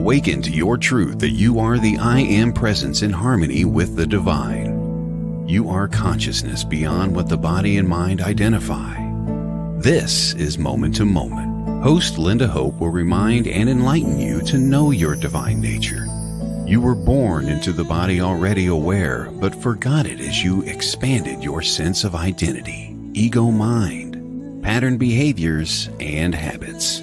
Awaken to your truth that you are the I Am presence in harmony with the divine. You are consciousness beyond what the body and mind identify. This is Moment to Moment. Host Lynda Hope will remind and enlighten you to know your divine nature. You were born into the body already aware, but forgot it as you expanded your sense of identity, ego mind, pattern behaviors, and habits.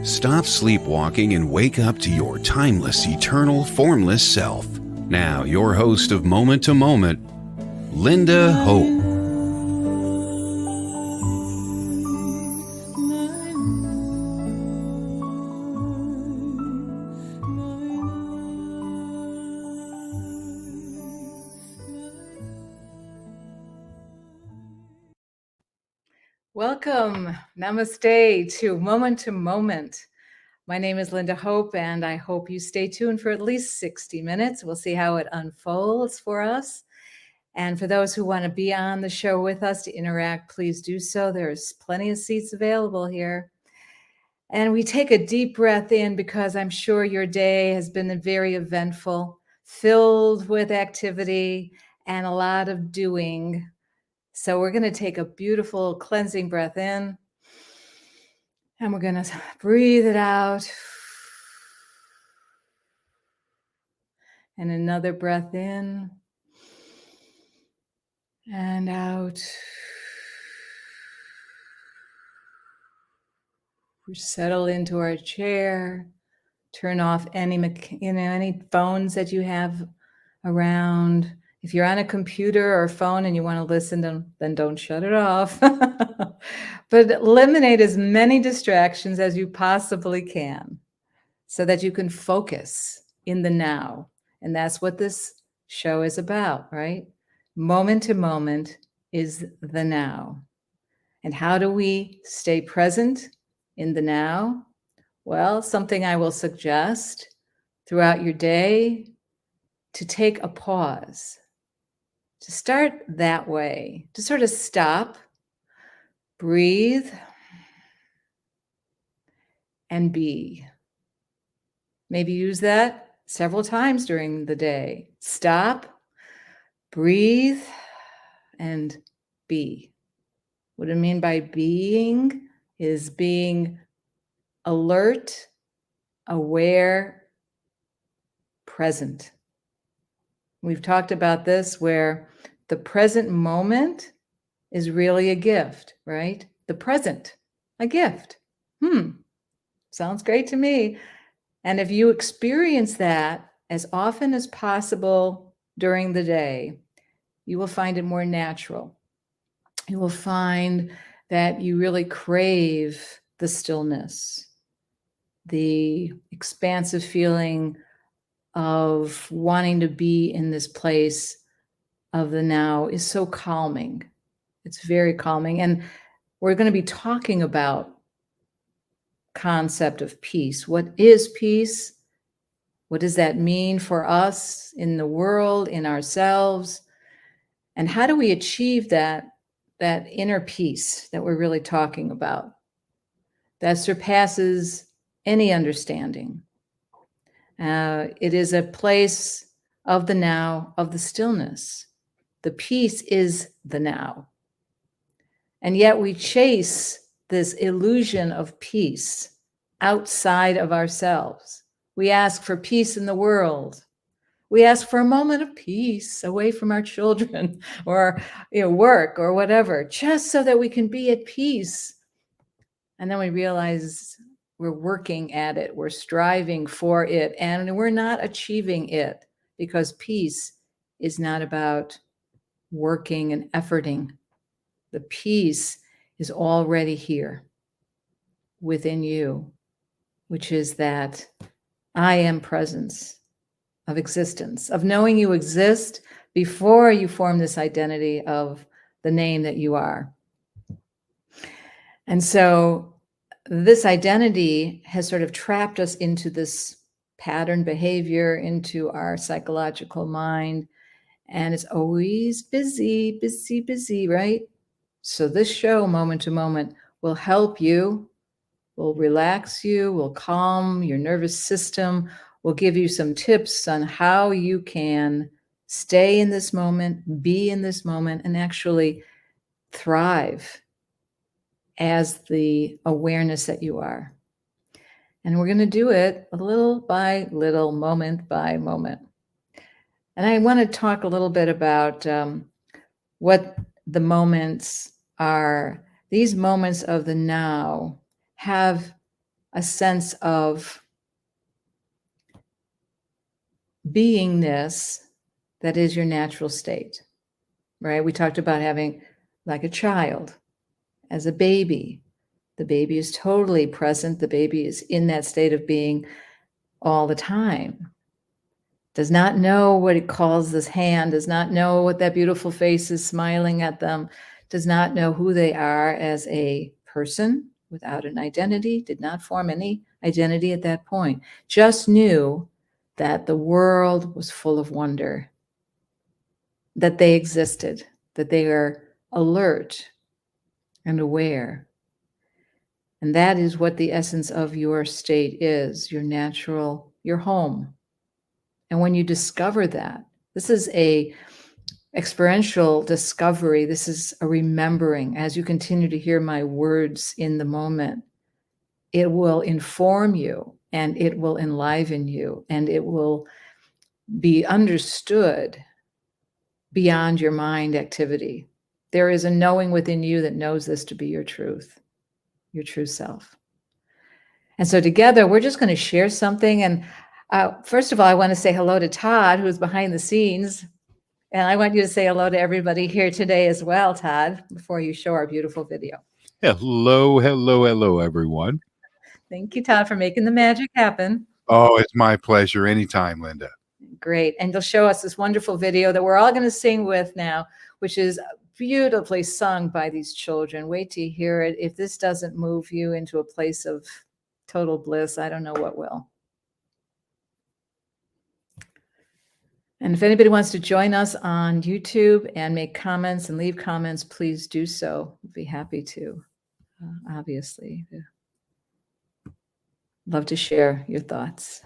Stop sleepwalking and wake up to your timeless, eternal, formless self. Now, your host of Moment to Moment, Lynda Hope. Welcome, namaste to Moment. My name is Lynda Hope, and I hope you stay tuned for at least 60 minutes. We'll see how it unfolds for us. And for those who want to be on the show with us to interact, please do so. There's plenty of seats available here. And we take a deep breath in because I'm sure your day has been very eventful, filled with activity and a lot of doing. So we're going to take a beautiful cleansing breath in, and we're going to breathe it out. And another breath in and out. We settle into our chair. Turn off any phones that you have around. If you're on a computer or phone and you want to listen, then don't shut it off. But eliminate as many distractions as you possibly can so that you can focus in the now. And that's what this show is about, right? Moment to moment is the now. And how do we stay present in the now? Well, something I will suggest throughout your day, to take a pause, to start that way, to sort of stop, breathe, and be. Maybe use that several times during the day. Stop, breathe, and be. What I mean by being is being alert, aware, present. We've talked about this where the present moment is really a gift, right? The present, a gift. Sounds great to me. And if you experience that as often as possible during the day, you will find it more natural. You will find that you really crave the stillness, the expansive feeling of wanting to be in this place of the now is so calming. It's very calming. And we're going to be talking about concept of peace. What is peace? What does that mean for us in the world, in ourselves? And how do we achieve that inner peace that we're really talking about that surpasses any understanding? It is a place of the now, of the stillness. The peace is the now. And yet we chase this illusion of peace outside of ourselves. We ask for peace in the world. We ask for a moment of peace away from our children or work or whatever, just so that we can be at peace. And then we realize we're working at it, we're striving for it, and we're not achieving it because peace is not about working and efforting. The peace is already here within you, which is that I am presence of existence, of knowing you exist before you form this identity of the name that you are. And so this identity has sort of trapped us into this pattern behavior, into our psychological mind, and it's always busy, right? So this show, Moment to Moment, will help you, will relax you, will calm your nervous system, We'll give you some tips on how you can stay in this moment, be in this moment, and actually thrive as the awareness that you are. And we're going to do it a little by little, moment by moment. And I want to talk a little bit about what the moments are. These moments of the now have a sense of beingness that is your natural state, right? We talked about having like a child, as a baby. The baby is totally present. The baby is in that state of being all the time. Does not know what it calls this hand, does not know what that beautiful face is smiling at them, does not know who they are as a person without an identity, did not form any identity at that point, just knew that the world was full of wonder, that they existed, that they are alert and aware. And that is what the essence of your state is, your natural, your home. And when you discover that, this is a experiential discovery. This is a remembering. As you continue to hear my words in the moment, it will inform you and it will enliven you and it will be understood beyond your mind activity. There is a knowing within you that knows this to be your truth, your true self. And so together, we're just going to share something. And first of all, I want to say hello to Todd, who's behind the scenes. And I want you to say hello to everybody here today as well, Todd, before you show our beautiful video. Hello, hello, hello, everyone. Thank you, Todd, for making the magic happen. Oh, it's my pleasure. Anytime, Linda. Great. And you'll show us this wonderful video that we're all going to sing with now, which is beautifully sung by these children. Wait till you hear it. If this doesn't move you into a place of total bliss, I don't know what will. And if anybody wants to join us on YouTube and make comments and leave comments, please do so. We'd be happy to, obviously. Love to share your thoughts.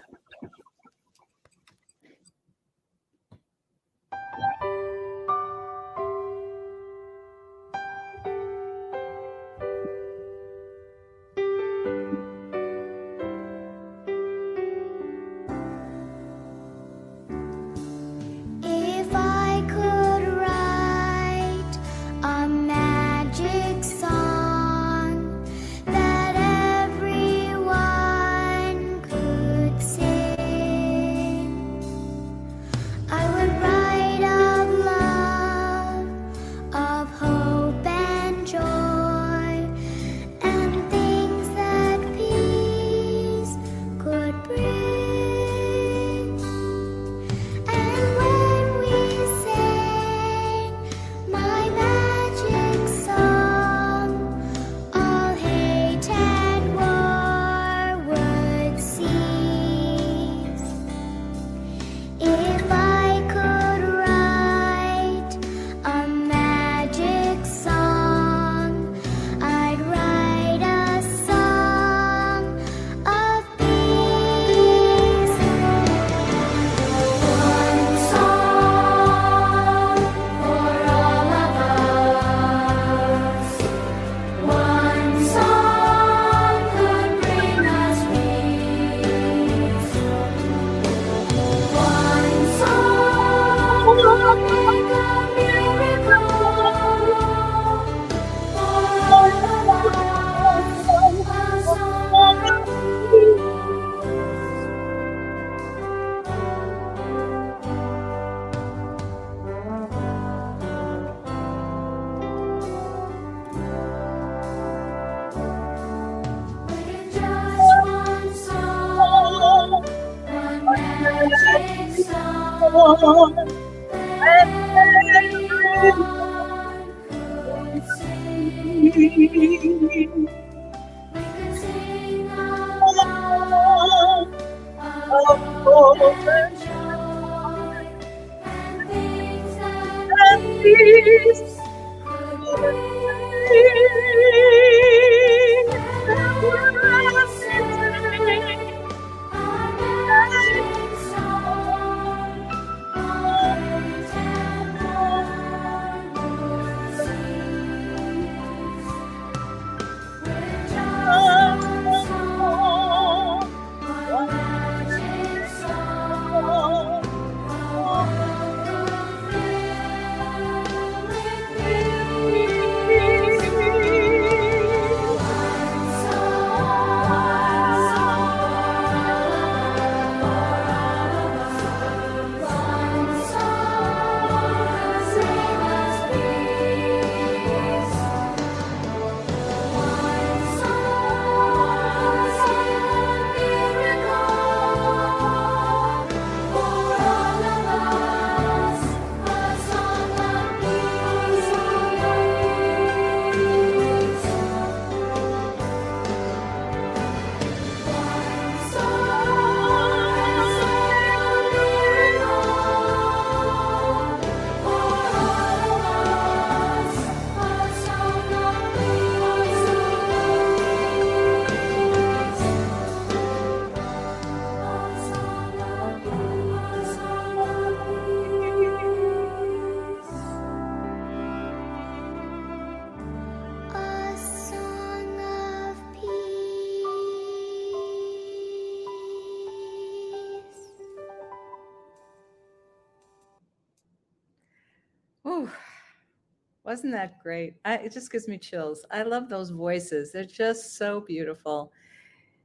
Wasn't that great? It just gives me chills. I love those voices. They're just so beautiful.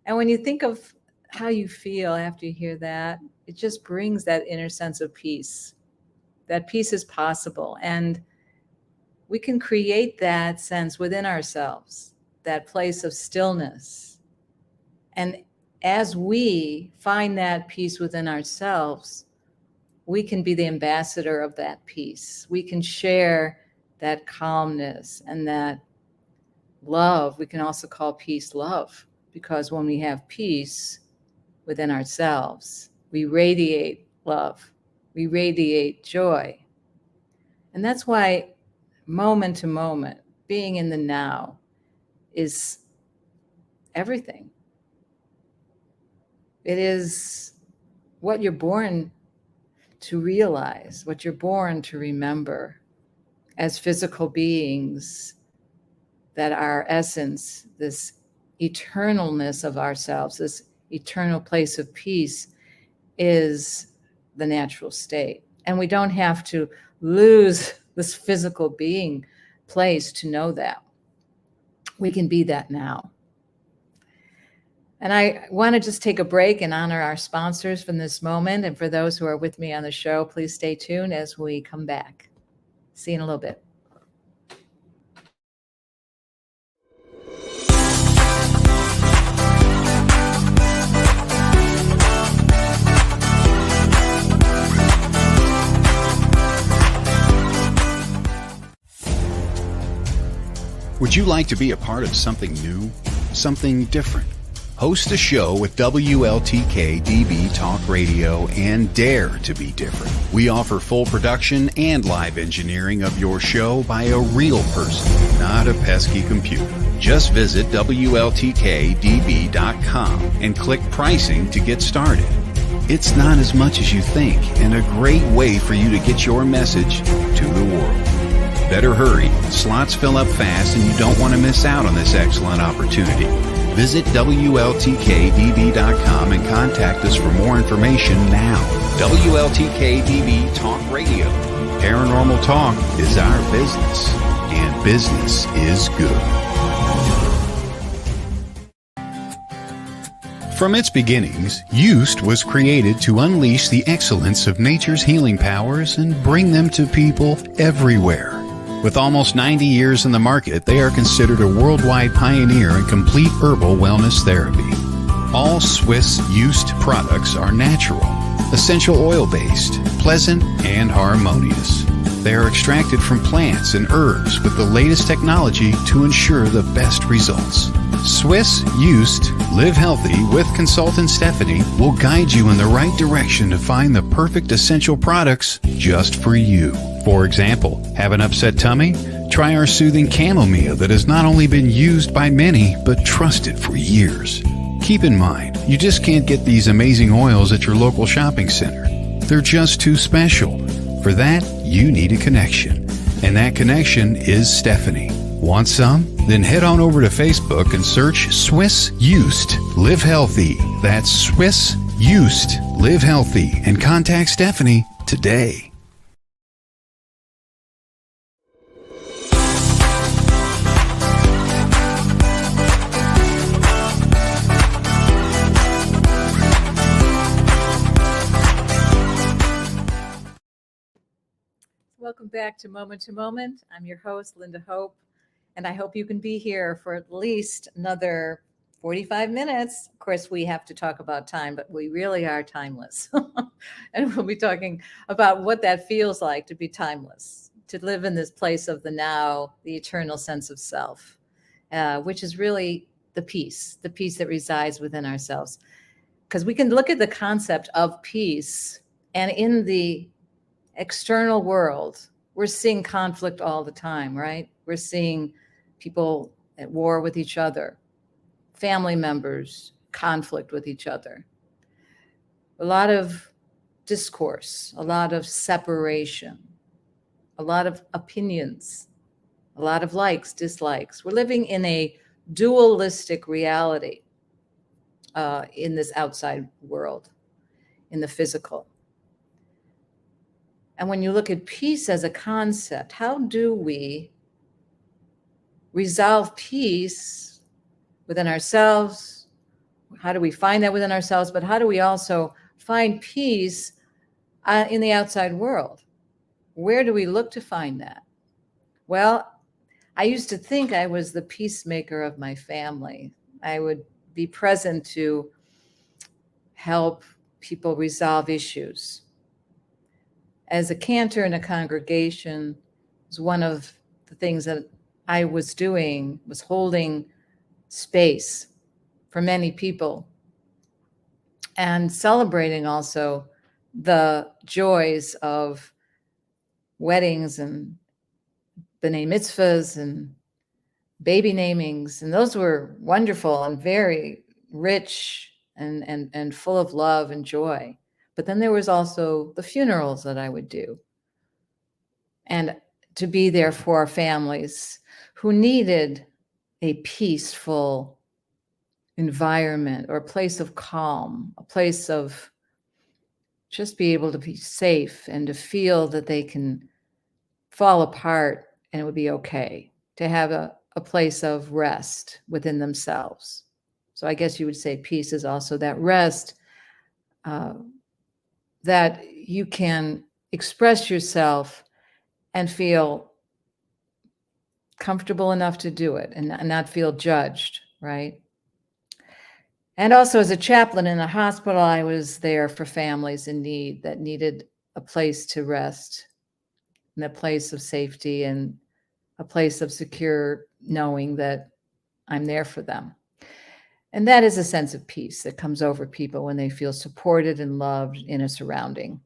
And when you think of how you feel after you hear that, it just brings that inner sense of peace. That peace is possible. And we can create that sense within ourselves, that place of stillness. And as we find that peace within ourselves, we can be the ambassador of that peace. We can share that calmness and that love. We can also call peace love, because when we have peace within ourselves, we radiate love, we radiate joy. And that's why moment to moment, being in the now, is everything. It is what you're born to realize, what you're born to remember as physical beings, that our essence, this eternalness of ourselves, this eternal place of peace, is the natural state. And we don't have to lose this physical being place to know that. We can be that now. And I want to just take a break and honor our sponsors from this moment. And for those who are with me on the show, please stay tuned as we come back. See you in a little bit. Would you like to be a part of something new, something different? Host a show with WLTK-DB Talk Radio and dare to be different. We offer full production and live engineering of your show by a real person, not a pesky computer. Just visit WLTK-DB.com and click pricing to get started. It's not as much as you think, and a great way for you to get your message to the world. Better hurry. Slots fill up fast and you don't want to miss out on this excellent opportunity. Visit WLTK-DB.com and contact us for more information now. WLTK-DB Talk Radio. Paranormal talk is our business, and business is good. From its beginnings, Used was created to unleash the excellence of nature's healing powers and bring them to people everywhere. With almost 90 years in the market, they are considered a worldwide pioneer in complete herbal wellness therapy. All Swiss Used products are natural, essential oil-based, pleasant, and harmonious. They are extracted from plants and herbs with the latest technology to ensure the best results. Swiss Used Live Healthy with consultant Stephanie will guide you in the right direction to find the perfect essential products just for you. For example, have an upset tummy? Try our soothing chamomile that has not only been used by many, but trusted for years. Keep in mind, you just can't get these amazing oils at your local shopping center. They're just too special. For that, you need a connection. And that connection is Stephanie. Want some? Then head on over to Facebook and search Swiss Used Live Healthy. That's Swiss Used Live Healthy, and contact Stephanie today. Welcome back to Moment. I'm your host, Lynda Hope, and I hope you can be here for at least another 45 minutes. Of course, we have to talk about time, but we really are timeless. And we'll be talking about what that feels like to be timeless, to live in this place of the now, the eternal sense of self, which is really the peace that resides within ourselves. Because we can look at the concept of peace, and in the external world, we're seeing conflict all the time, right? We're seeing people at war with each other, family members, conflict with each other, a lot of discourse, a lot of separation, a lot of opinions, a lot of likes, dislikes. We're living in a dualistic reality in this outside world, in the physical. And when you look at peace as a concept, how do we resolve peace within ourselves? How do we find that within ourselves? But how do we also find peace in the outside world? Where do we look to find that? Well, I used to think I was the peacemaker of my family. I would be present to help people resolve issues. As a cantor in a congregation, was one of the things that I was doing was holding space for many people and celebrating also the joys of weddings and b'nai mitzvahs and baby namings. And those were wonderful and very rich and full of love and joy. But then there was also the funerals that I would do, and to be there for families who needed a peaceful environment or a place of calm, a place of just be able to be safe and to feel that they can fall apart and it would be okay, to have a place of rest within themselves. So I guess you would say peace is also that rest, that you can express yourself and feel comfortable enough to do it and not feel judged, right? And also as a chaplain in a hospital, I was there for families in need that needed a place to rest and a place of safety and a place of secure knowing that I'm there for them. And that is a sense of peace that comes over people when they feel supported and loved in a surrounding.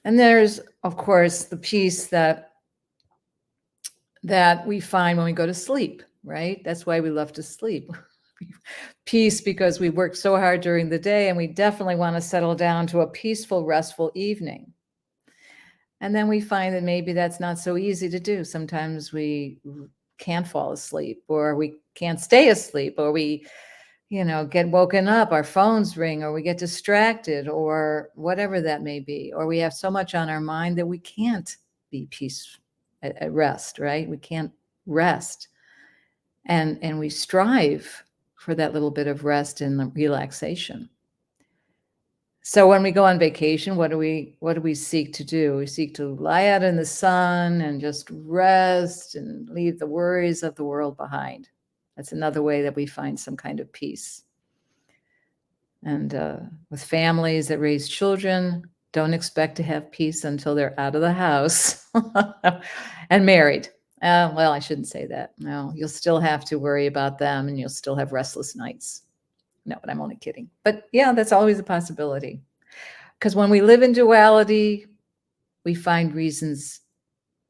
And there's, of course, the peace that we find when we go to sleep, right? That's why we love to sleep. Peace because we worked so hard during the day and we definitely want to settle down to a peaceful, restful evening. And then we find that maybe that's not so easy to do. Sometimes we can't fall asleep or we can't stay asleep or we, get woken up, our phones ring or we get distracted or whatever that may be. Or we have so much on our mind that we can't be peaceful at rest, right? We can't rest. And we strive for that little bit of rest and relaxation. So when we go on vacation, what do we seek to do? We seek to lie out in the sun and just rest and leave the worries of the world behind. That's another way that we find some kind of peace. And with families that raise children, don't expect to have peace until they're out of the house and married. Well, I shouldn't say that. No, you'll still have to worry about them and you'll still have restless nights. No, but I'm only kidding. But yeah, that's always a possibility. Because when we live in duality, we find reasons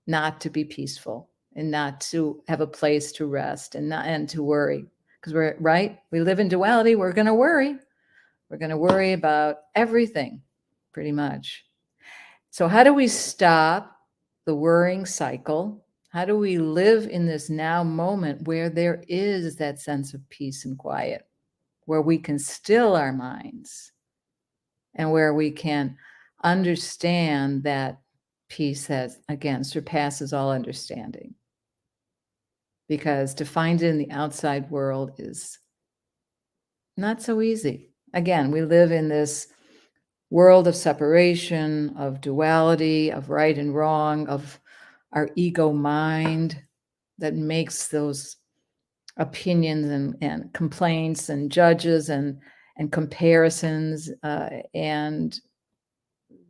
not to be peaceful and not to have a place to rest and to worry. Because we're right. We live in duality. We're going to worry. We're going to worry about everything, pretty much. So how do we stop the worrying cycle? How do we live in this now moment where there is that sense of peace and quiet, where we can still our minds and where we can understand that peace that, again, surpasses all understanding? Because to find it in the outside world is not so easy. Again, we live in this world of separation, of duality, of right and wrong, of our ego mind that makes those opinions and complaints and judges and comparisons and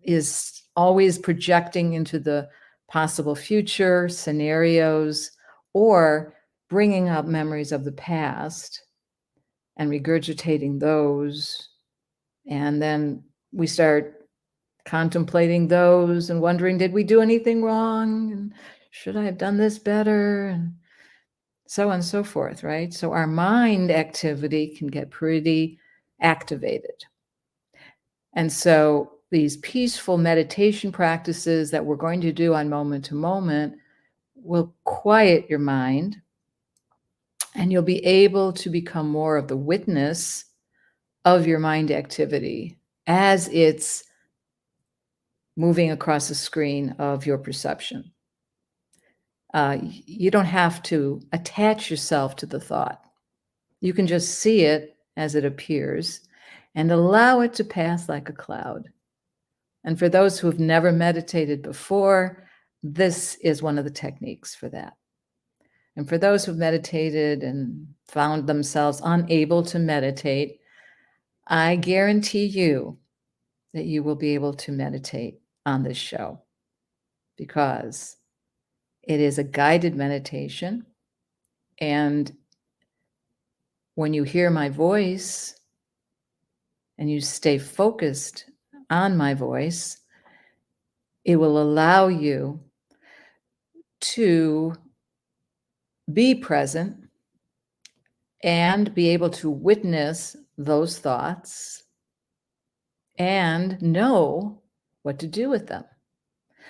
is always projecting into the possible future scenarios or bringing up memories of the past and regurgitating those. And then we start contemplating those and wondering, did we do anything wrong? And should I have done this better? And so on and so forth, right? So our mind activity can get pretty activated. And so these peaceful meditation practices that we're going to do on moment to moment will quiet your mind, and you'll be able to become more of the witness of your mind activity as it's moving across the screen of your perception. You don't have to attach yourself to the thought. You can just see it as it appears and allow it to pass like a cloud. And for those who have never meditated before, this is one of the techniques for that. And for those who've meditated and found themselves unable to meditate, I guarantee you that you will be able to meditate on this show, because it is a guided meditation. And when you hear my voice and you stay focused on my voice, it will allow you to be present and be able to witness those thoughts and know what to do with them.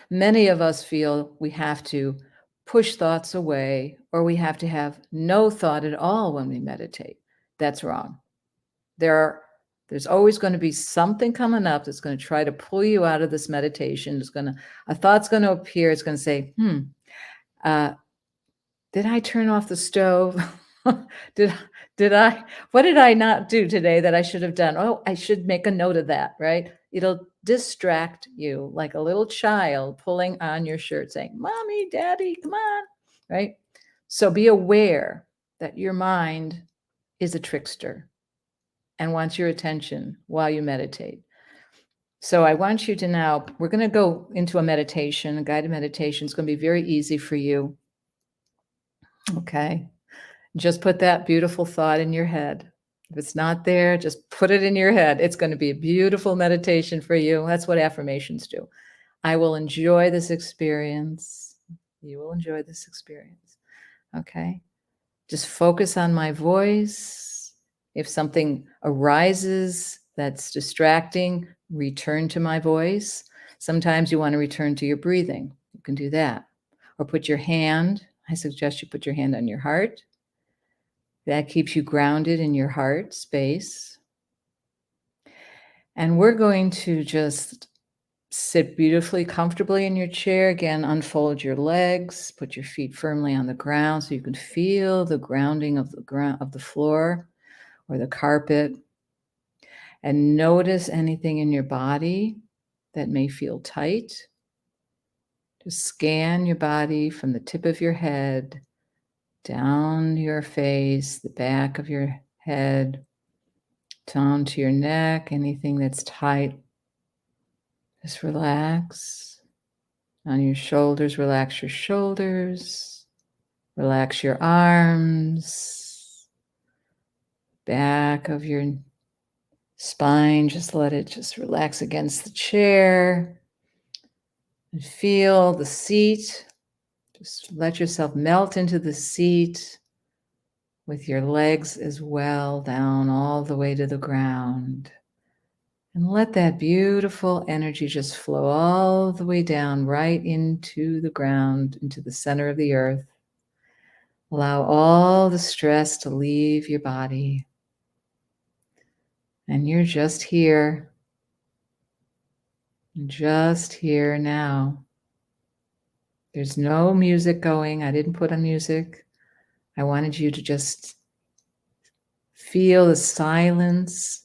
Many of us feel we have to push thoughts away, or we have to have no thought at all when we meditate. That's wrong. There's always going to be something coming up that's going to try to pull you out of this meditation. A thought's going to appear. It's going to say, did I turn off the stove? What did I not do today that I should have done? Oh, I should make a note of that, right? It'll distract you like a little child pulling on your shirt saying, Mommy, Daddy, come on, right? So be aware that your mind is a trickster and wants your attention while you meditate. So I want you to now, we're going to go into a meditation, a guided meditation. It's going to be very easy for you. Okay. Just put that beautiful thought in your head. If it's not there, just put it in your head. It's going to be a beautiful meditation for you. That's what affirmations do. I will enjoy this experience. You will enjoy this experience. Okay. Just focus on my voice. If something arises that's distracting, return to my voice. Sometimes you want to return to your breathing. You can do that. Or put your hand, I suggest you put your hand on your heart. That keeps you grounded in your heart space. And we're going to just sit beautifully, comfortably in your chair. Again, unfold your legs, put your feet firmly on the ground so you can feel the grounding of the floor or the carpet. And notice anything in your body that may feel tight. Just scan your body from the tip of your head down your face, the back of your head, down to your neck, anything that's tight. Just relax. On your shoulders, relax your shoulders. Relax your arms. Back of your spine, just let it just relax against the chair. And feel the seat. Just let yourself melt into the seat with your legs as well, down all the way to the ground. And let that beautiful energy just flow all the way down right into the ground, into the center of the earth. Allow all the stress to leave your body. And you're just here now. There's no music going. I didn't put on music. I wanted you to just feel the silence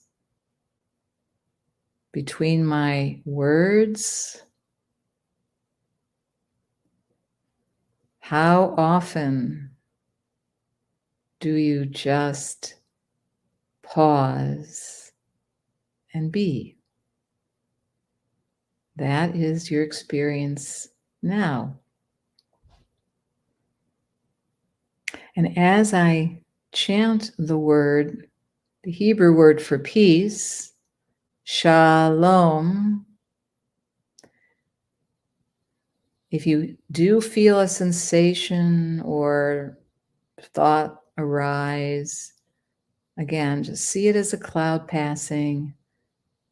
between my words. How often do you just pause and be? That is your experience now. And as I chant the word, the Hebrew word for peace, shalom, if you do feel a sensation or thought arise, again, just see it as a cloud passing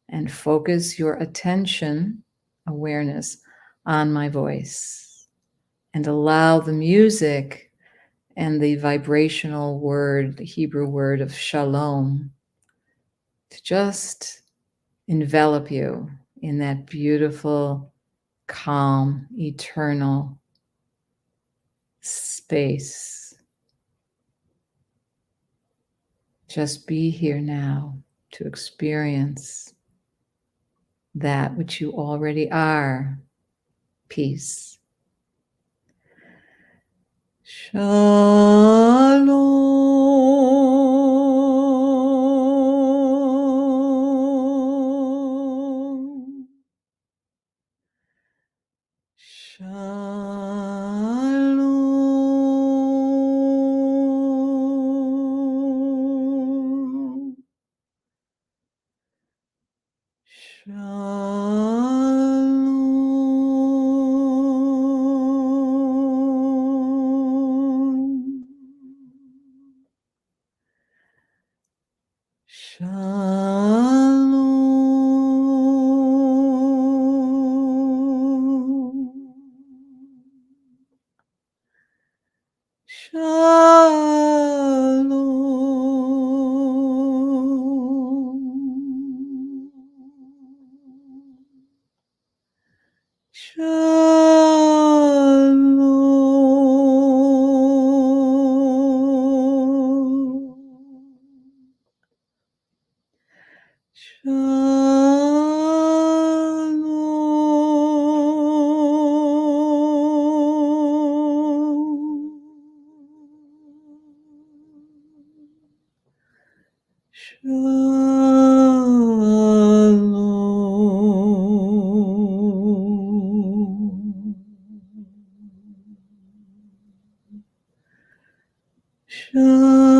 and focus your attention, awareness on my voice, and allow the music and the vibrational word, the Hebrew word of shalom, to just envelop you in that beautiful, calm, eternal space. Just be here now to experience that which you already are, peace. Shalom. Shalom. Shalom. Shalom. Shalom.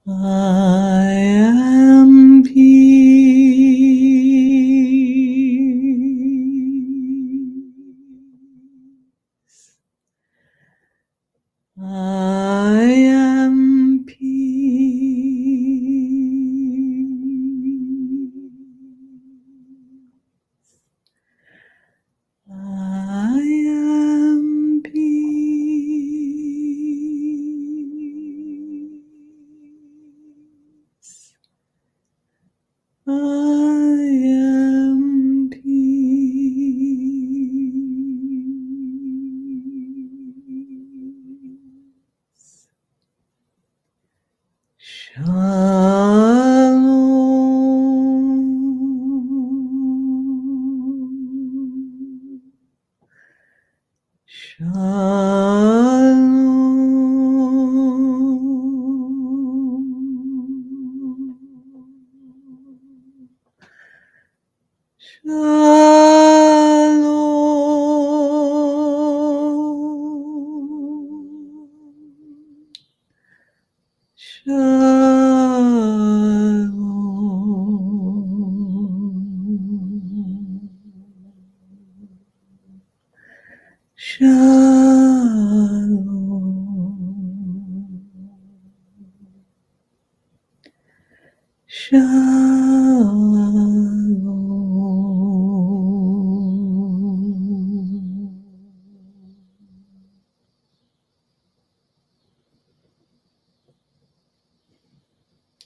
I am peace. I am peace. I am peace. I am peace. Shalom. Shalom.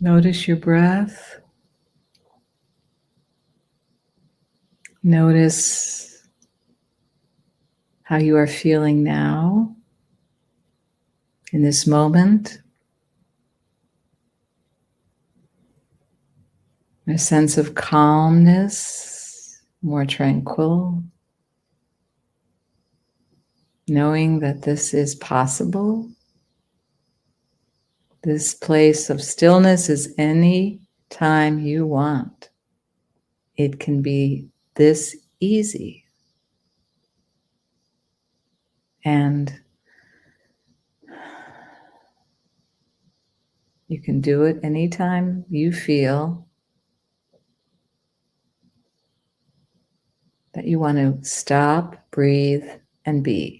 Notice your breath. Notice how you are feeling now in this moment. A sense of calmness, more tranquil, knowing that this is possible. This place of stillness is any time you want. It can be this easy. And you can do it anytime you feel that you want to stop, breathe, and be.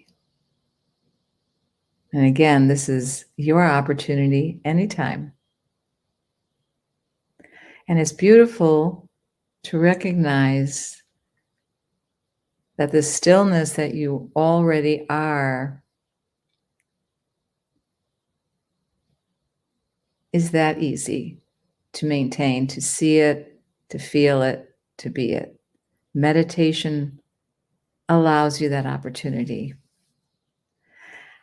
And again, this is your opportunity anytime. And it's beautiful to recognize that the stillness that you already are is that easy. to maintain, to see it, to feel it, to be it. Meditation allows you that opportunity.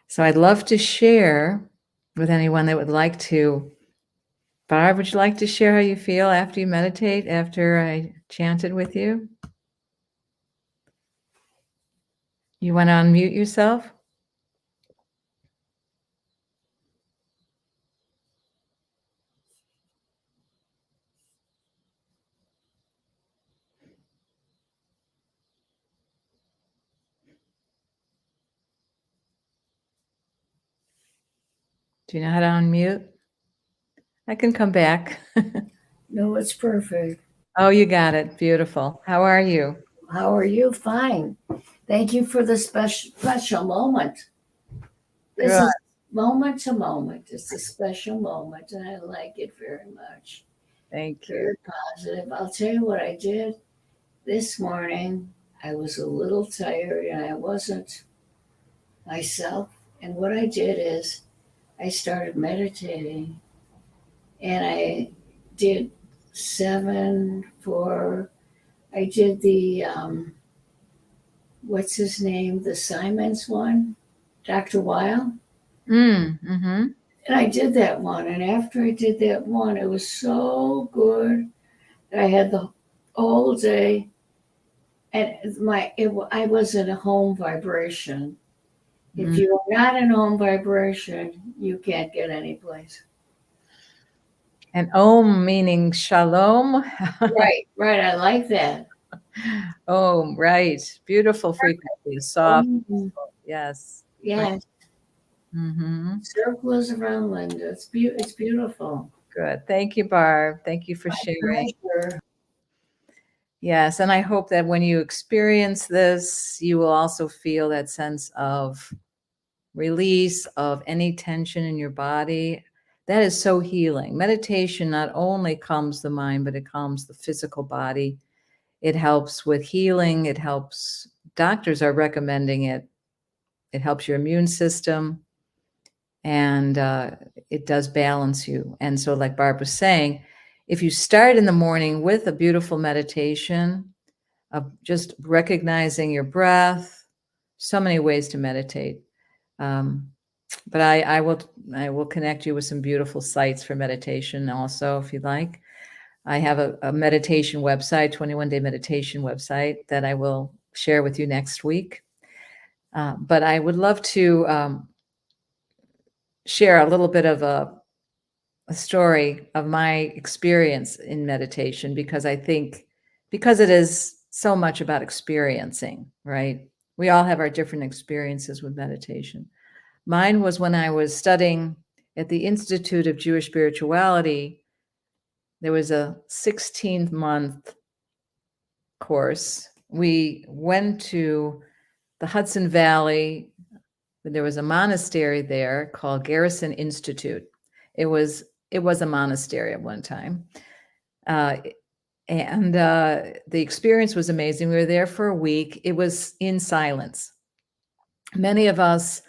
So I'd love to share with anyone that would like to. Barb, would you like to share how you feel after you meditate, after I chanted with you? You want to unmute yourself? Do you know how to unmute? I can come back. No, it's perfect. Oh, you got it. Beautiful. How are you? How are you? Fine. Thank you for the special moment. This Good. is moment to moment. It's a special moment, and I like it very much. Thank you. Very positive. I'll tell you what I did this morning. I was a little tired, and I wasn't myself. And what I did is I started meditating, and I did 7, 4. I did the what's his name? The Simons one, Dr. Weil. Mm-hmm. And I did that one. And after I did that one, it was so good that I had the whole day. And I was in a home vibration. If you're not in home vibration, you can't get any place. And Om meaning shalom. Right. I like that. Om, right. Beautiful frequency. Soft. Yes. Yes. Mm-hmm. Circles around Lynda. It's beautiful. Good. Thank you, Barb. Thank you for sharing. Pleasure. Yes. And I hope that when you experience this, you will also feel that sense of release of any tension in your body. That is so healing. Meditation not only calms the mind, but it calms the physical body. It helps with healing. It helps, doctors are recommending it. It helps your immune system, and it does balance you. And so, like Barb was saying, if you start in the morning with a beautiful meditation of just recognizing your breath, so many ways to meditate. But I will connect you with some beautiful sites for meditation also, if you'd like. I have a meditation website, 21-day meditation website that I will share with you next week. But I would love to share a little bit of a story of my experience in meditation, because I think, because it is so much about experiencing, right? We all have our different experiences with meditation. Mine was when I was studying at the Institute of Jewish Spirituality. There was a 16-month course. We went to the Hudson Valley. There was a monastery there called Garrison Institute. It was a monastery at one time. And the experience was amazing. We were there for a week. It was in silence. Many of us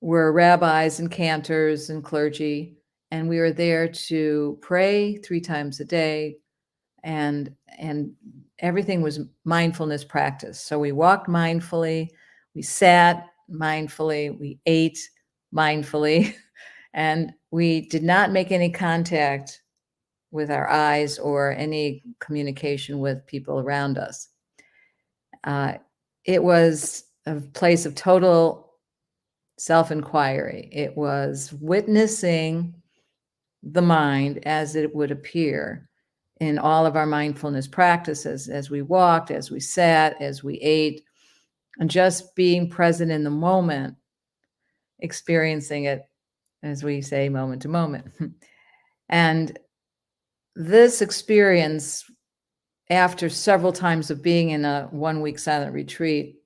were rabbis and cantors and clergy, and we were there to pray 3 times a day, and everything was mindfulness practice. So we walked mindfully, we sat mindfully, we ate mindfully, and we did not make any contact with our eyes or any communication with people around us. It was a place of total self-inquiry. It was witnessing the mind as it would appear in all of our mindfulness practices, as we walked, as we sat, as we ate, and just being present in the moment, experiencing it, as we say, moment to moment. And this experience, after several times of being in a 1-week silent retreat,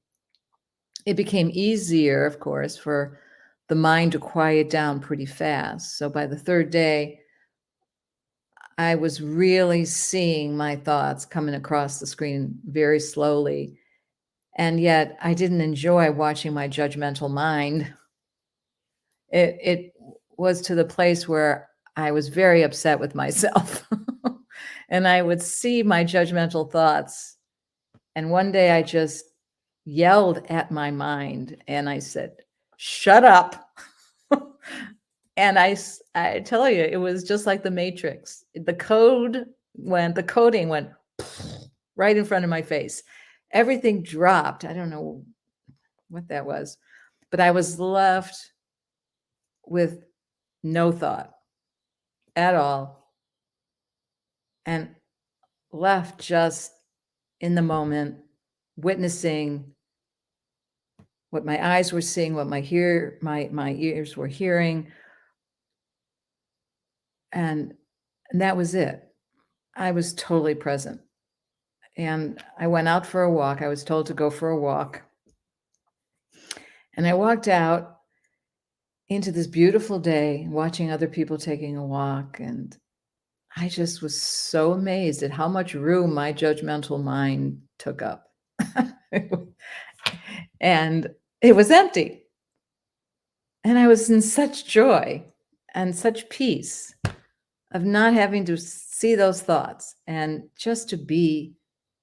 it became easier, of course, for the mind to quiet down pretty fast. So by the 3rd day, I was really seeing my thoughts coming across the screen very slowly. And yet I didn't enjoy watching my judgmental mind. It was to the place where I was very upset with myself. And I would see my judgmental thoughts. And one day I just yelled at my mind and I said, shut up. And I tell you, it was just like the Matrix. The coding went right in front of my face. Everything dropped. I don't know what that was, but I was left with no thought at all and left just in the moment, witnessing what my eyes were seeing, what my ears were hearing. And that was it. I was totally present. And I went out for a walk. I was told to go for a walk. And I walked out into this beautiful day, watching other people taking a walk. And I just was so amazed at how much room my judgmental mind took up. And it was empty. And I was in such joy and such peace of not having to see those thoughts and just to be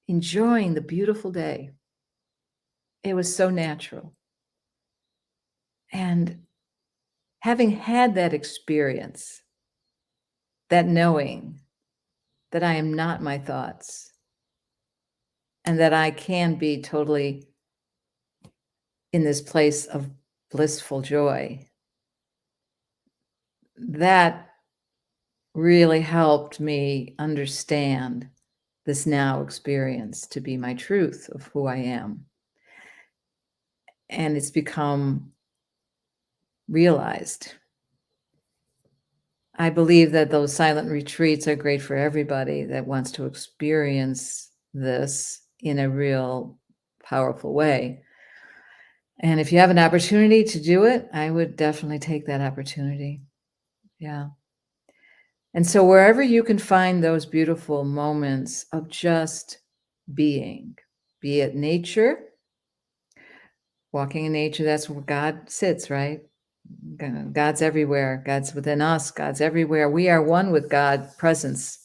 enjoying the beautiful day. It was so natural. And having had that experience, that knowing that I am not my thoughts and that I can be totally in this place of blissful joy, that really helped me understand this now experience to be my truth of who I am. And it's become realized. I believe that those silent retreats are great for everybody that wants to experience this in a real powerful way. And if you have an opportunity to do it, I would definitely take that opportunity. Yeah. And so wherever you can find those beautiful moments of just being, be it nature, walking in nature, that's where God sits, right? God's everywhere. God's within us. God's everywhere. We are one with God's presence.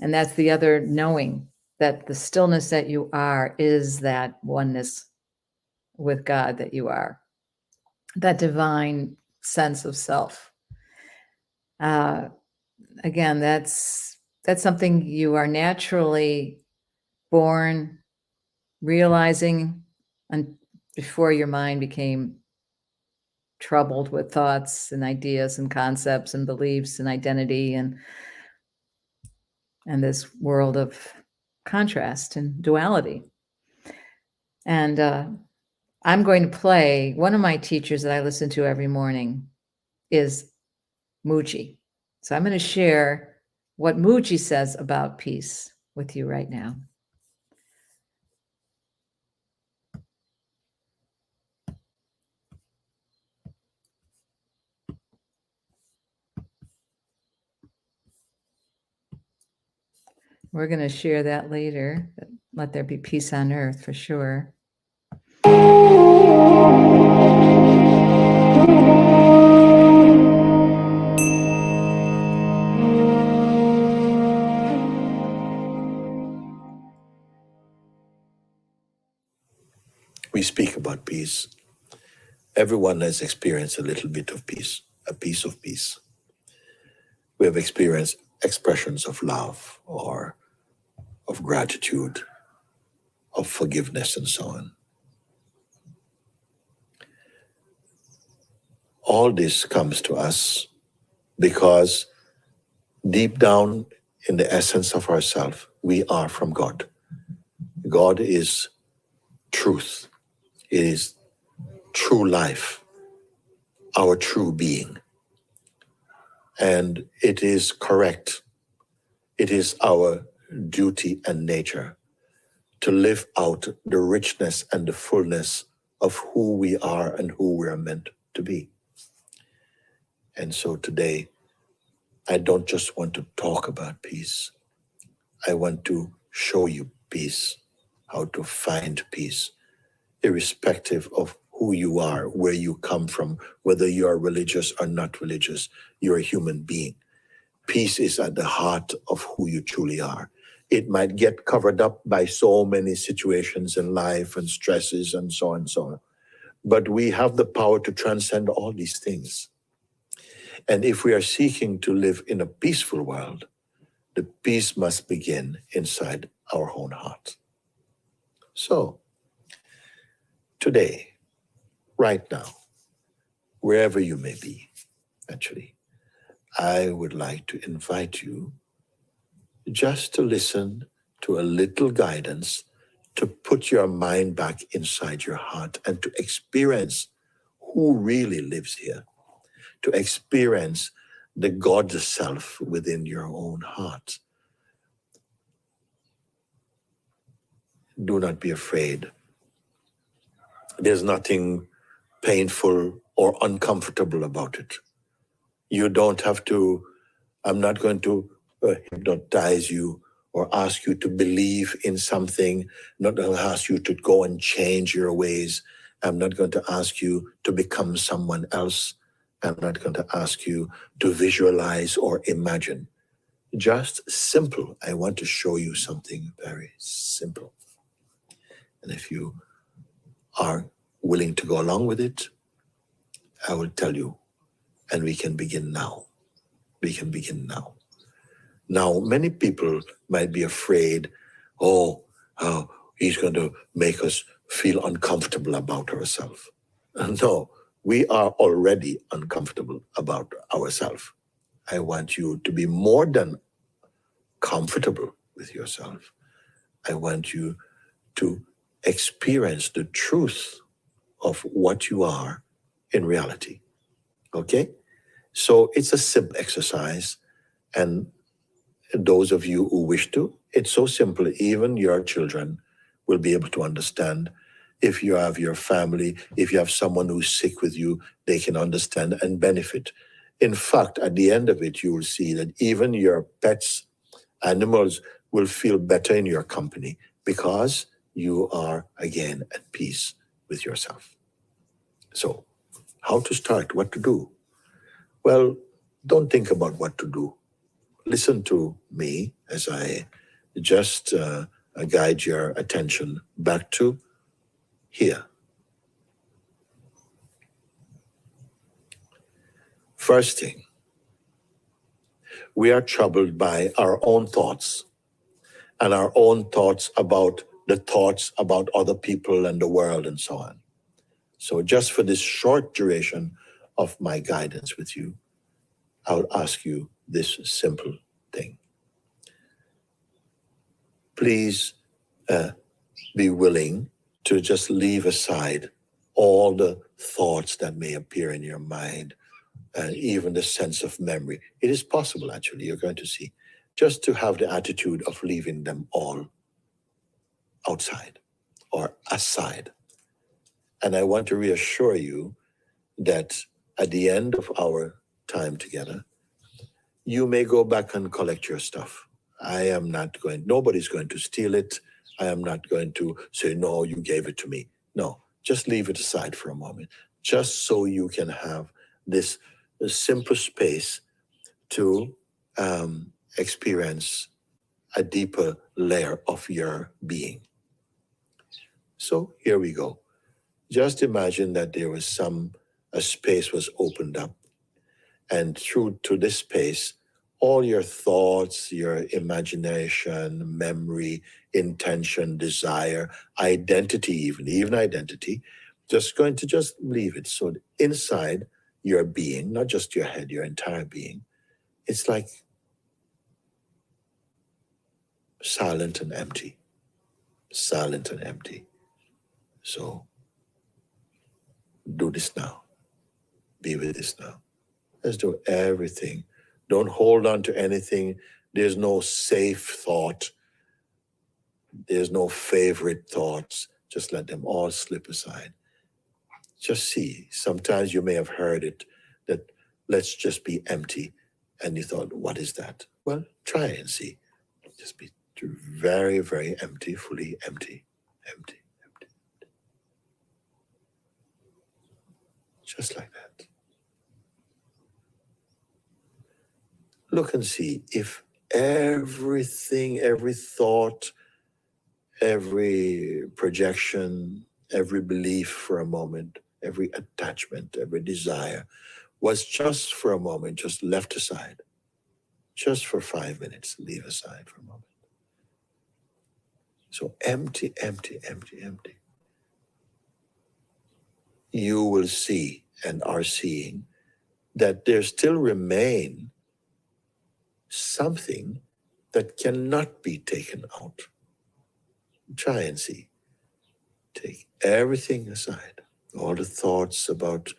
And that's the other knowing, that the stillness that you are is that oneness with God that you are, that divine sense of self. Again, that's something you are naturally born realizing, and before your mind became troubled with thoughts and ideas and concepts and beliefs and identity and this world of contrast and duality. And I'm going to play, one of my teachers that I listen to every morning is Muji. So I'm going to share what Muji says about peace with you right now. We're going to share that later. Let there be peace on earth for sure. We speak about peace. Everyone has experienced a little bit of peace, a piece of peace. We have experienced expressions of love or of gratitude, of forgiveness, and so on. All this comes to us because deep down in the essence of ourself, we are from God. God is truth. It is true life, our true being. And it is correct. It is our duty and nature to live out the richness and the fullness of who we are and who we are meant to be. And so today, I don't just want to talk about peace. I want to show you peace, how to find peace, irrespective of who you are, where you come from, whether you are religious or not religious. You're a human being. Peace is at the heart of who you truly are. It might get covered up by so many situations in life and stresses and so on and so on. But we have the power to transcend all these things. And if we are seeking to live in a peaceful world, the peace must begin inside our own heart. So, today, right now, wherever you may be, actually, I would like to invite you just to listen to a little guidance to put your mind back inside your heart and to experience who really lives here, to experience the God self within your own heart. Do not be afraid. There's nothing painful or uncomfortable about it. You don't have to, I'm not going to hypnotize you or ask you to believe in something, not going to ask you to go and change your ways. I'm not going to ask you to become someone else. I'm not going to ask you to visualize or imagine. Just simple. I want to show you something very simple. And if you are willing to go along with it, I will tell you, and we can begin now. We can begin now. Now, many people might be afraid, he's going to make us feel uncomfortable about ourselves. No, we are already uncomfortable about ourselves. I want you to be more than comfortable with yourself. I want you to experience the truth of what you are in reality. Okay? So it's a simple exercise, and those of you who wish to, it's so simple, even your children will be able to understand. If you have your family, if you have someone who's sick with you, they can understand and benefit. In fact, at the end of it, you will see that even your pets, animals, will feel better in your company because you are, again, at peace with yourself. So, how to start? What to do? Well, don't think about what to do. Listen to me as I just guide your attention back to here. First thing, we are troubled by our own thoughts and our own thoughts about the thoughts about other people and the world and so on. So just for this short duration of my guidance with you, I'll ask you this simple thing. Please be willing to just leave aside all the thoughts that may appear in your mind, and even the sense of memory. It is possible, actually, you're going to see, just to have the attitude of leaving them all outside or aside. And I want to reassure you that at the end of our time together, you may go back and collect your stuff. Nobody's going to steal it. I am not going to say, no, you gave it to me. No, just leave it aside for a moment, just so you can have this simple space to experience a deeper layer of your being. So here we go. Just imagine that there was a space was opened up, and through to this space, all your thoughts, your imagination, memory, intention, desire, identity, even identity, just going to just leave it. So inside your being, not just your head, your entire being, it's like silent and empty, silent and empty. So do this now. Be with this now. Let's do everything. Don't hold on to anything. There's no safe thought. There's no favorite thoughts. Just let them all slip aside. Just see. Sometimes you may have heard it, that let's just be empty. And you thought, what is that? Well, try and see. Just be very, very empty, fully empty, empty, empty. Just like that. look and see if everything, every thought, every projection, every belief for a moment, every attachment, every desire was just for a moment, just left aside. Just for 5 minutes, leave aside for a moment. So empty, empty, empty, empty. You will see and are seeing that there still remain something that cannot be taken out. Try and see. Take everything aside. All the thoughts about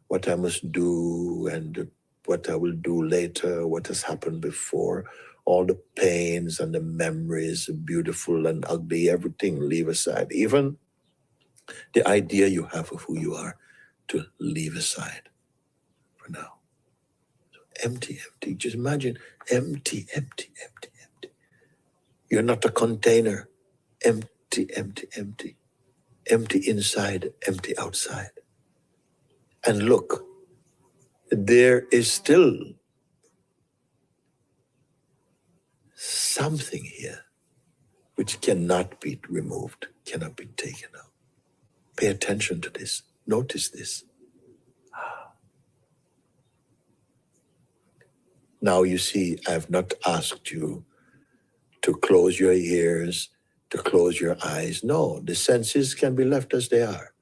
what I must do and what I will do later, what has happened before, all the pains and the memories, beautiful and ugly, everything leave aside. Even the idea you have of who you are, to leave aside for now. So empty, empty. Just imagine empty, empty, empty, empty. You're not a container. Empty, empty, empty. Empty inside, empty outside. And look, there is still something here which cannot be removed, cannot be taken out. Pay attention to this. Notice this. Now you see, I've not asked you to close your ears, to close your eyes. No, the senses can be left as they are,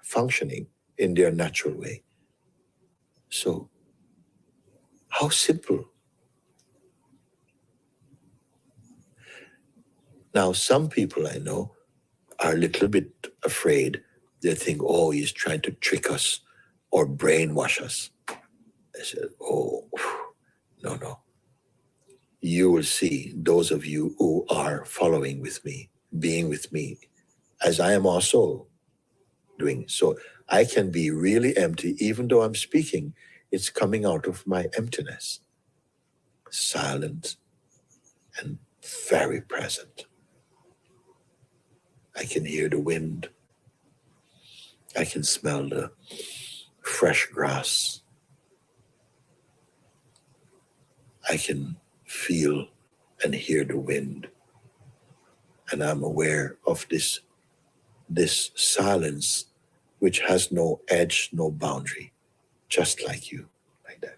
functioning in their natural way. So, how simple. Now, some people I know are a little bit afraid. They think, oh, he's trying to trick us or brainwash us. I said, oh, no, no. You will see, those of you who are following with me, being with me, as I am also doing. So I can be really empty, even though I'm speaking, it's coming out of my emptiness. Silent and very present. I can hear the wind. I can smell the fresh grass. I can feel and hear the wind. And I'm aware of this silence which has no edge, no boundary, just like you, like that.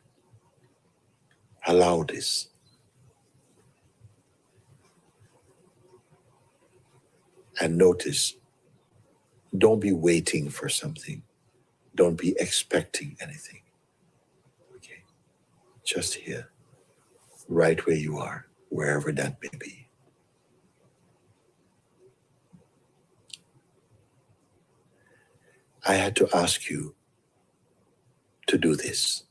Allow this. And notice, don't be waiting for something. Don't be expecting anything. Okay? Just here, right where you are, wherever that may be. I had to ask you to do this.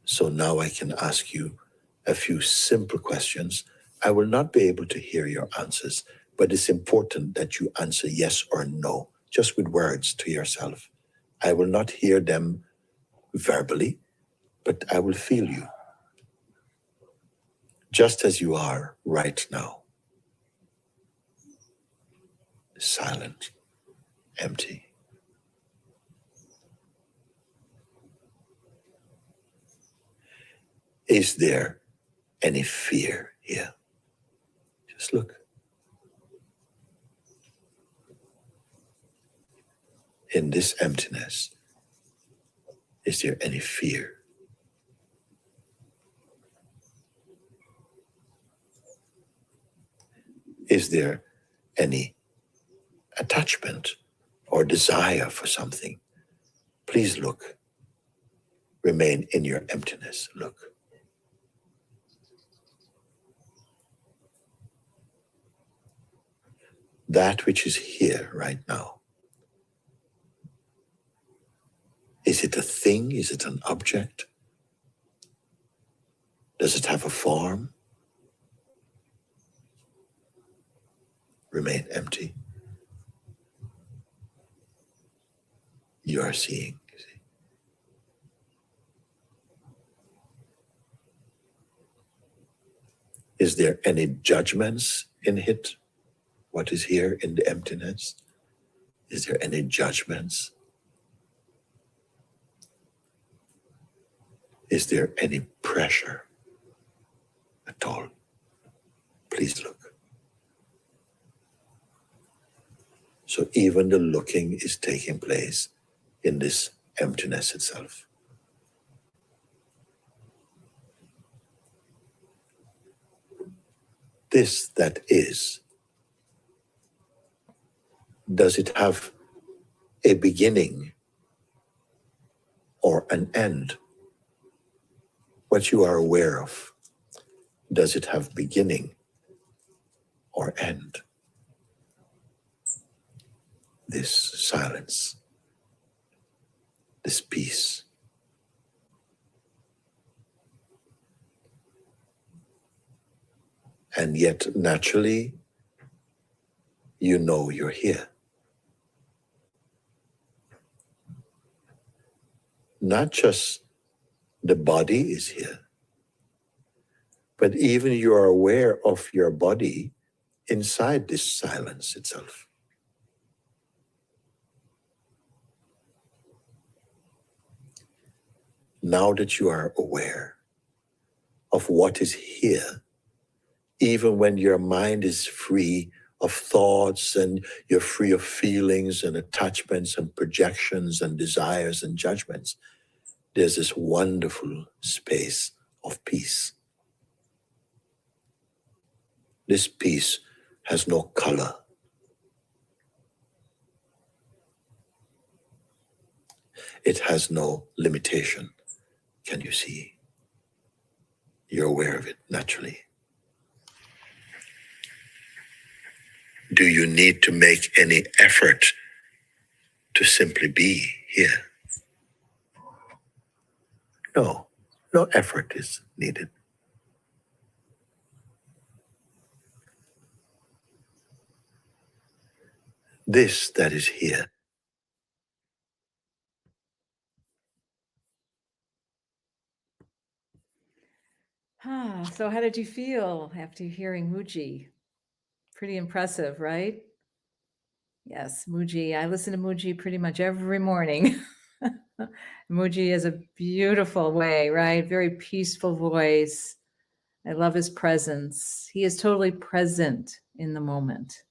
So now I can ask you a few simple questions. I will not be able to hear your answers, but it's important that you answer yes or no, just with words to yourself. I will not hear them verbally, but I will feel you, just as you are right now. Silent, empty. Is there any fear here? Just look. In this emptiness, is there any fear? Is there any attachment or desire for something? Please look. Remain in your emptiness. Look. That which is here right now. Is it a thing? Is it an object? Does it have a form? Remain empty. You are seeing. You see. Is there any judgments in it? What is here in the emptiness? Is there any judgments? Is there any pressure? at all. Please look. So even the looking is taking place in this emptiness itself. This that is, does it have a beginning or an end? What you are aware of, does it have beginning or end? This silence, this peace. And yet, naturally, you know you're here. Not just the body is here, but even you are aware of your body inside this silence itself. Now that you are aware of what is here, even when your mind is free of thoughts and you're free of feelings and attachments and projections and desires and judgments, there's this wonderful space of peace. This peace has no color. It has no limitation. Can you see? You're aware of it naturally. Do you need to make any effort to simply be here? No, no effort is needed. This that is here. So how did you feel after hearing Muji? Pretty impressive, right? Yes, Muji. I listen to Muji pretty much every morning. Muji is a beautiful way, right? Very peaceful voice. I love his presence. He is totally present in the moment.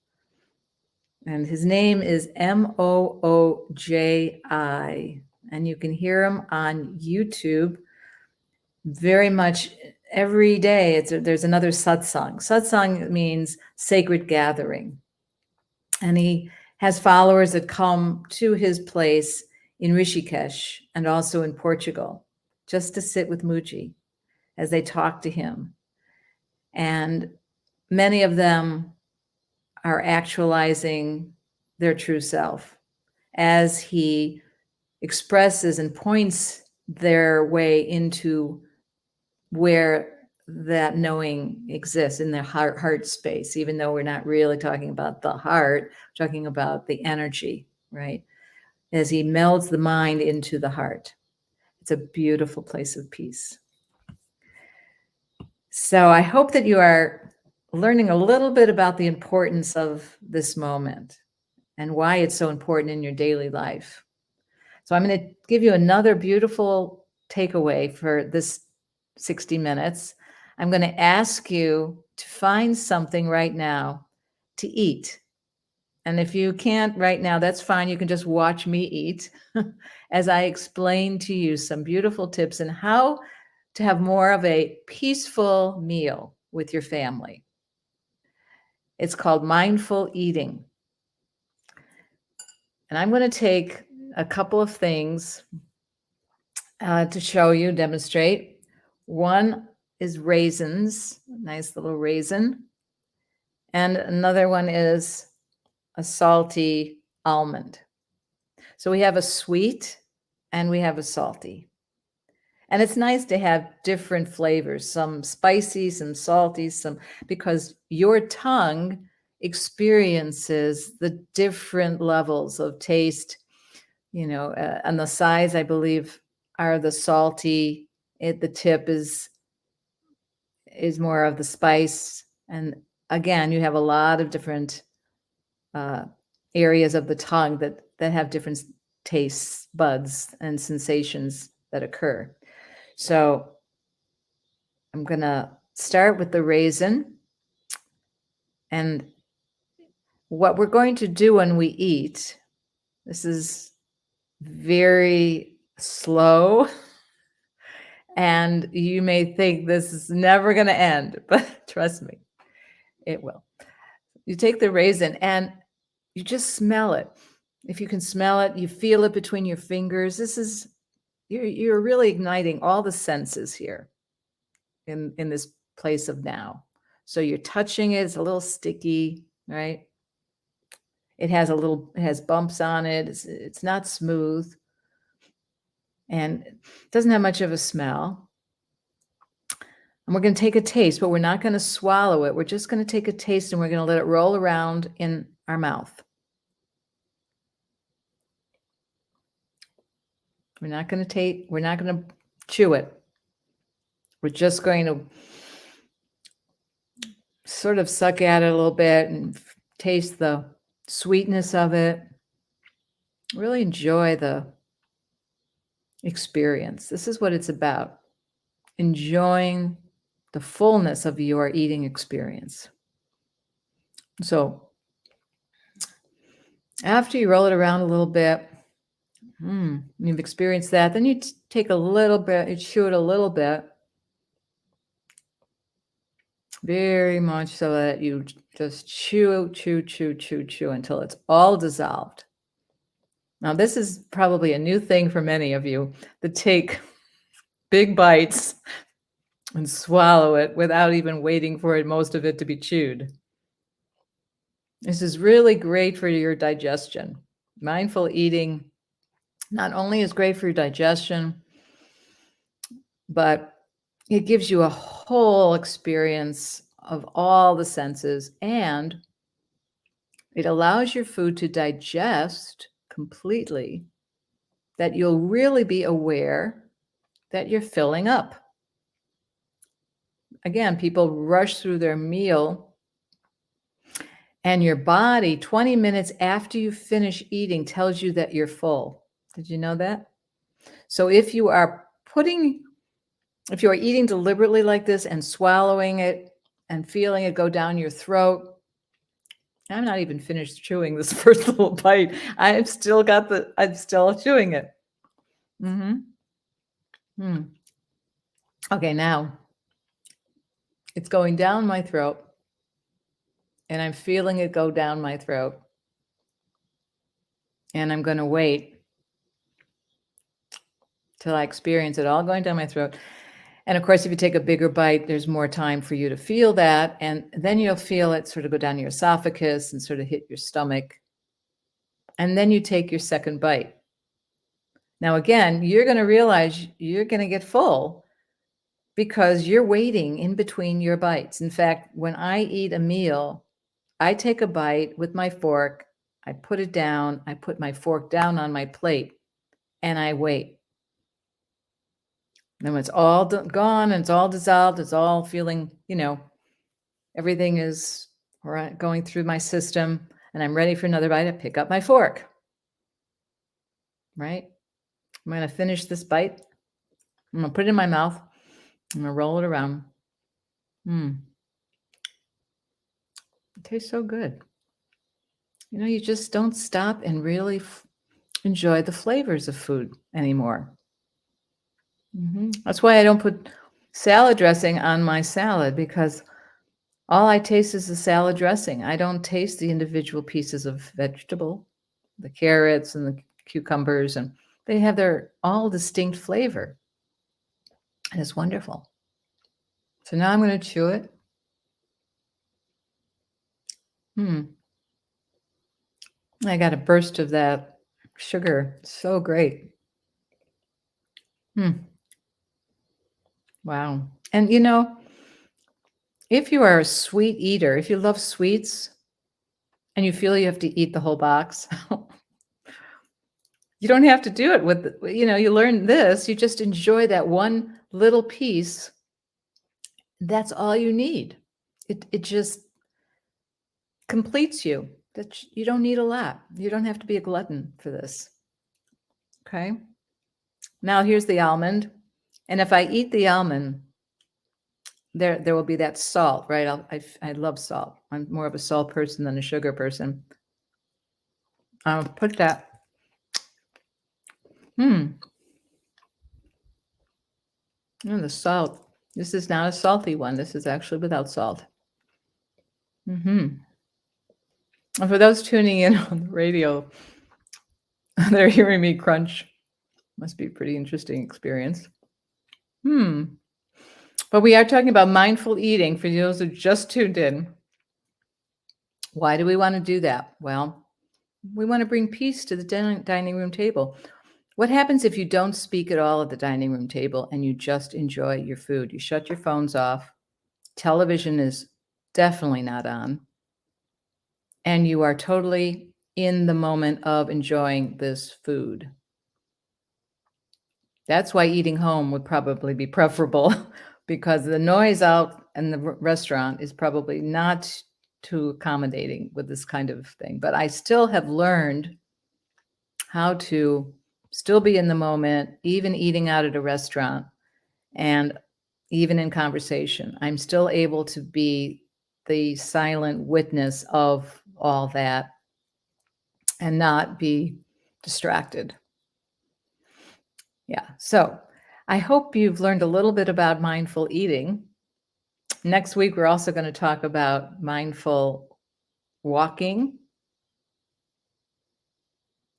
And his name is Mooji. And you can hear him on YouTube very much every day. There's another satsang. Satsang means sacred gathering. And he has followers that come to his place in Rishikesh and also in Portugal, just to sit with Muji as they talk to him. And many of them are actualizing their true self as he expresses and points their way into where that knowing exists in their heart space, even though we're not really talking about the heart, we're talking about the energy, right? As he melds the mind into the heart. It's a beautiful place of peace. So I hope that you are learning a little bit about the importance of this moment and why it's so important in your daily life. So I'm going to give you another beautiful takeaway for this 60 minutes. I'm going to ask you to find something right now to eat. And if you can't right now, that's fine. You can just watch me eat as I explain to you some beautiful tips on how to have more of a peaceful meal with your family. It's called mindful eating. And I'm going to take a couple of things to show you, demonstrate. One is raisins, nice little raisin. And another one is a salty almond. So we have a sweet and we have a salty. And it's nice to have different flavors, some spicy, some salty, some, because your tongue experiences the different levels of taste, you know, and the size, I believe, are the salty. The tip is more of the spice. And again, you have a lot of different areas of the tongue that have different tastes, buds, and sensations that occur. So I'm going to start with the raisin. And what we're going to do when we eat, this is very slow. And you may think this is never going to end, but trust me, it will. You take the raisin and you just smell it. If you can smell it, you feel it between your fingers. You're really igniting all the senses here in this place of now. So you're touching it, it's a little sticky, right? It has bumps on it. It's not smooth. And it doesn't have much of a smell. And we're going to take a taste, but we're not going to swallow it. We're just going to take a taste and we're going to let it roll around in our mouth. We're not going to chew it. We're just going to sort of suck at it a little bit and taste the sweetness of it. Really enjoy the experience. This is what it's about. Enjoying the fullness of your eating experience. So after you roll it around a little bit, you've experienced that, then you take a little bit, you chew it a little bit, very much so that you just chew until it's all dissolved. Now, this is probably a new thing for many of you, to take big bites and swallow it without even waiting for most of it to be chewed. This is really great for your digestion. Mindful eating not only is great for your digestion, but it gives you a whole experience of all the senses, and it allows your food to digest completely, that you'll really be aware that you're filling up. Again, people rush through their meal, and your body 20 minutes after you finish eating tells you that you're full. Did you know that? So if you are eating deliberately like this and swallowing it and feeling it go down your throat, I'm not even finished chewing this first little bite. I'm still chewing it. Okay, now it's going down my throat and I'm feeling it go down my throat. And I'm going to wait till I experience it all going down my throat. And of course, if you take a bigger bite, there's more time for you to feel that. And then you'll feel it sort of go down your esophagus and sort of hit your stomach. And then you take your second bite. Now, again, you're going to realize you're going to get full because you're waiting in between your bites. In fact, when I eat a meal, I take a bite with my fork, I put it down, I put my fork down on my plate, and I wait. Then when it's all gone and it's all dissolved, it's all feeling, everything is going through my system and I'm ready for another bite, I pick up my fork, right? I'm going to finish this bite. I'm going to put it in my mouth. I'm going to roll it around. It tastes so good. You just don't stop and really enjoy the flavors of food anymore. That's why I don't put salad dressing on my salad, because all I taste is the salad dressing. I don't taste the individual pieces of vegetable, the carrots and the cucumbers, and they have their all distinct flavor. And it's wonderful. So now I'm going to chew it. I got a burst of that sugar. So great. Wow. And if you are a sweet eater, if you love sweets and you feel you have to eat the whole box, you don't have to do it with, you learn this, you just enjoy that one little piece. That's all you need. It just completes you. That you don't need a lot. You don't have to be a glutton for this. Okay. Now here's the almond. And if I eat the almond, there will be that salt, right? I love salt. I'm more of a salt person than a sugar person. I'll put that. The salt. This is not a salty one. This is actually without salt. And for those tuning in on the radio, they're hearing me crunch. Must be a pretty interesting experience. But we are talking about mindful eating for those who just tuned in. Why do we want to do that? Well, we want to bring peace to the dining room table. What happens if you don't speak at all at the dining room table and you just enjoy your food? You shut your phones off. Television is definitely not on. And you are totally in the moment of enjoying this food. That's why eating home would probably be preferable, because the noise out in the restaurant is probably not too accommodating with this kind of thing. But I still have learned how to still be in the moment, even eating out at a restaurant and even in conversation. I'm still able to be the silent witness of all that and not be distracted. Yeah. So I hope you've learned a little bit about mindful eating. Next week, we're also going to talk about mindful walking.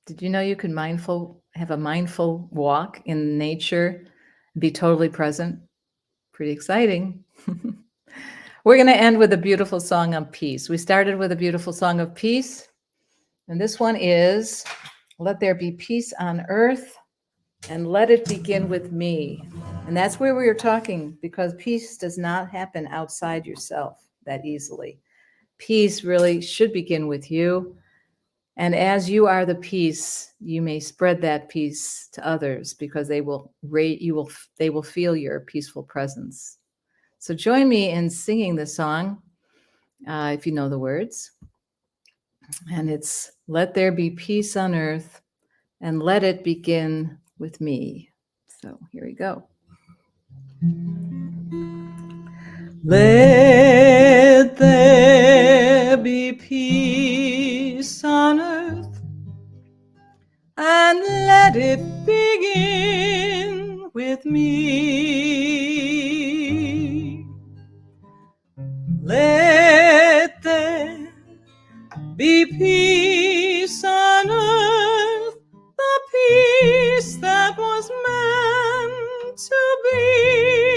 Did you know you can have a mindful walk in nature, and be totally present? Pretty exciting. We're going to end with a beautiful song of peace. We started with a beautiful song of peace, and this one is "Let There Be Peace on Earth, and Let It Begin with Me." And that's where we were talking, because peace does not happen outside yourself that easily. Peace really should begin with you. And as you are the peace, you may spread that peace to others, because they will feel your peaceful presence. So join me in singing this song, if you know the words. And it's "Let There Be Peace on Earth, and Let It Begin with Me." So here we go. Let there be peace on earth, and let it begin with me. Let there be peace on earth, the peace that was meant to be,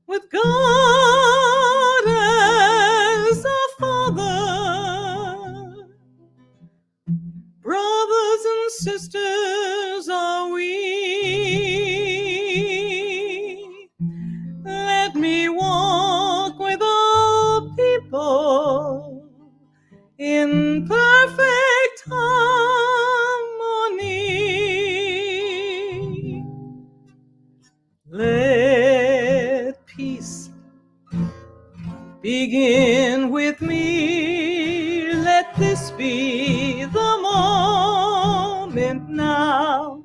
with God as a father. Brothers and sisters are we. Let me walk with all people in perfect harmony. Let peace begin with me. Let this be the moment now.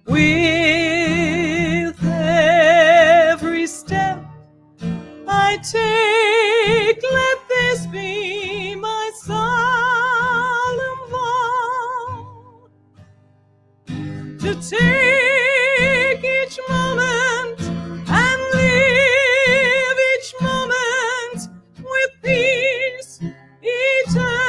With every step I take, let this be my solemn vow, to take each moment and live each moment with peace eternally.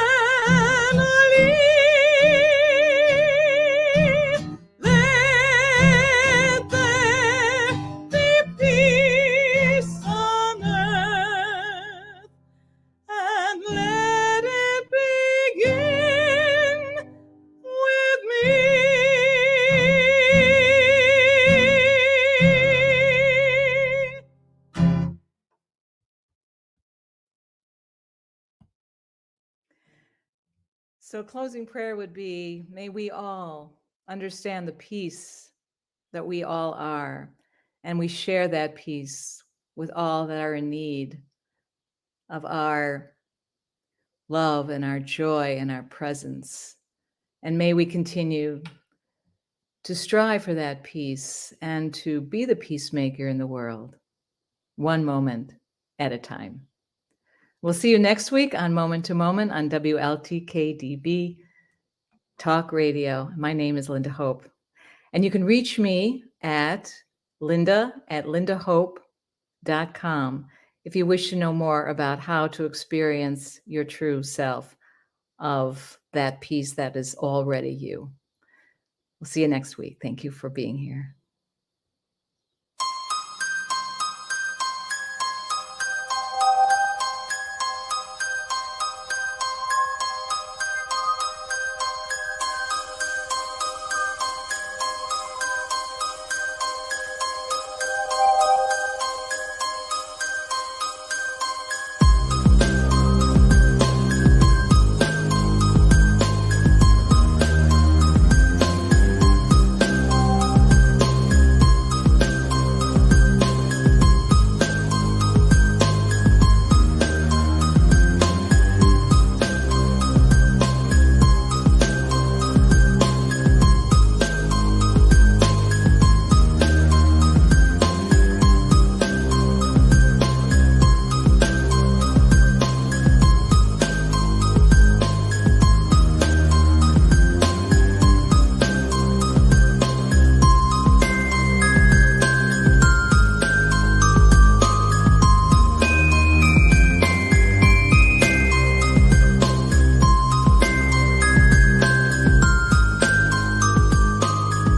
Let there be peace on earth, and let it begin with me. So closing prayer would be, may we all understand the peace that we all are, and we share that peace with all that are in need of our love and our joy and our presence. And may we continue to strive for that peace and to be the peacemaker in the world, one moment at a time. We'll see you next week on Moment to Moment on WLTK-DB Talk Radio. My name is Lynda Hope. And you can reach me at lyndahope.com if you wish to know more about how to experience your true self of that peace that is already you. We'll see you next week. Thank you for being here.